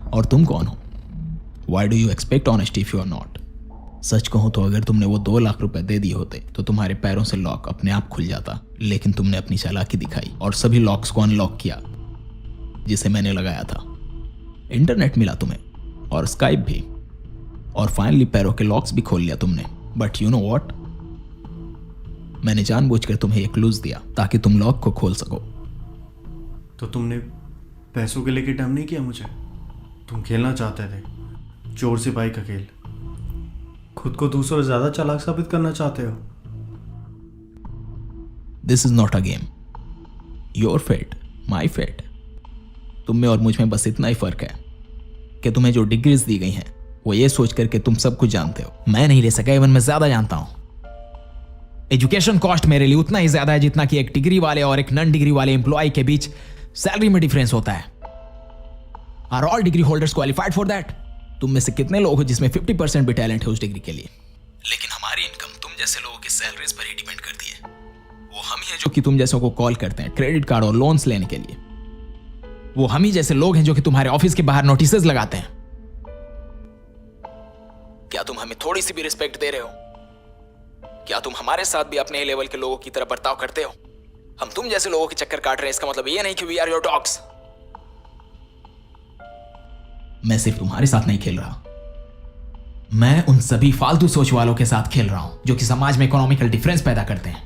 और तुम कौन हो? Why do you expect honesty if you are not? सच कहूं तो अगर तुमने वो 2 लाख रुपए दे दिए होते तो तुम्हारे पैरों से लॉक अपने आप खुल जाता, लेकिन तुमने अपनी चालाकी दिखाई और सभी लॉक्स को अनलॉक किया जिसे मैंने लगाया था। इंटरनेट मिला तुम्हें और स्काइप भी, और फाइनली पैरों के लॉक्स भी खोल लिया तुमने। बट यू नो व्हाट, मैंने जानबूझकर तुम्हें एक क्लूज दिया ताकि तुम लॉक को खोल सको। तो तुमने पैसों के लेके डम नहीं किया मुझे? तुम खेलना चाहते थे चोर सिपाही का खेल, खुद को दूसरों से ज्यादा चालाक साबित करना चाहते हो। This is not a game, your fate my fate. तुम में और मुझ में बस इतना ही फर्क है कि तुम्हें जो डिग्रीज दी गई हैं वो ये सोच करके तुम सब कुछ जानते हो। मैं नहीं ले सका, इवन मैं ज्यादा जानता हूं। एजुकेशन कॉस्ट मेरे लिए उतना ही ज्यादा है जितना कि एक डिग्री वाले और एक नॉन डिग्री वाले एम्प्लॉय के बीच सैलरी में डिफरेंस होता है। Are all degree holders qualified for that? तुम में से कितने लोग हो जिसमें 50% भी टैलेंट है उस डिग्री के लिए? लेकिन हमारी इनकम तुम जैसे लोगों की सैलरीज पर ही डिपेंड करती है। वो हम ही हैं जो कि तुम जैसों को कॉल करते हैं क्रेडिट कार्ड और लोन्स लेने के लिए। वो हम ही जैसे लोग हैं जो कि तुम्हारे ऑफिस के बाहर नोटिसेस लगाते हैं। क्या तुम हमें थोड़ी सी भी रिस्पेक्ट दे रहे हो? क्या तुम हमारे साथ भी अपने लेवल के लोगों की तरह बर्ताव करते हो? हम तुम जैसे लोगों के चक्कर काट रहे हैं, इसका मतलब ये नहीं कि वी आर योर डॉग्स। मैं सिर्फ तुम्हारे साथ नहीं खेल रहा, मैं उन सभी फालतू सोच वालों के साथ खेल रहा हूं जो कि समाज में इकोनॉमिकल डिफरेंस पैदा करते हैं।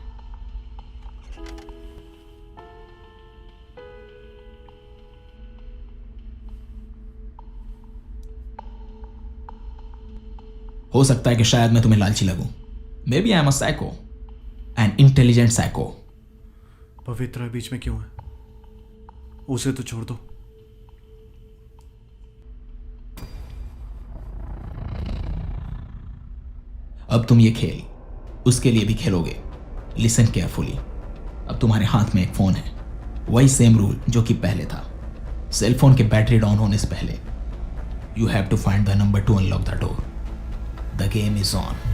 हो सकता है कि शायद मैं तुम्हें लालची लगूं। Maybe I am a psycho, an intelligent psycho. पवित्र बीच में क्यों है? उसे तो छोड़ दो। अब तुम ये खेल उसके लिए भी खेलोगे। लिसन केयरफुली, अब तुम्हारे हाथ में एक फोन है, वही सेम रूल जो कि पहले था। सेलफोन के बैटरी डाउन होने से पहले you have to find the number to unlock the door. The game is on.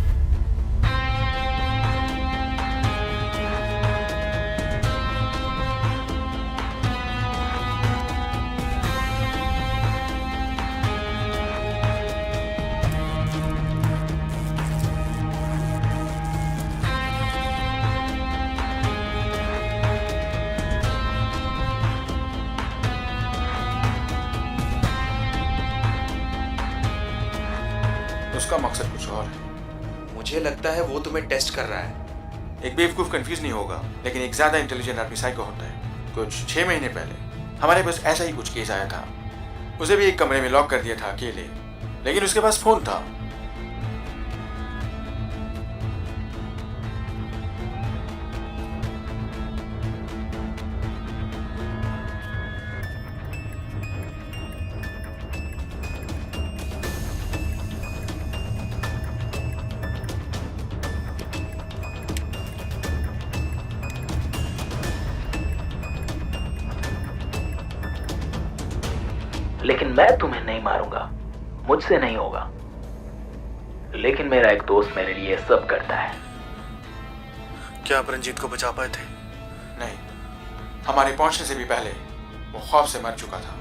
उसका मकसद कुछ और है। मुझे लगता है वो तुम्हें टेस्ट कर रहा है। एक बेवकूफ कंफ्यूज नहीं होगा, लेकिन एक ज्यादा इंटेलिजेंट आदमी साइको होता है। कुछ 6 महीने पहले हमारे पास ऐसा ही कुछ केस आया था। उसे भी एक कमरे में लॉक कर दिया था अकेले, लेकिन उसके पास फोन था। लेकिन मैं तुम्हें नहीं मारूंगा, मुझसे नहीं होगा। लेकिन मेरा एक दोस्त मेरे लिए सब करता है। क्या आप रंजीत को बचा पाए थे? नहीं, हमारे पहुंचने से भी पहले वो खौफ से मर चुका था।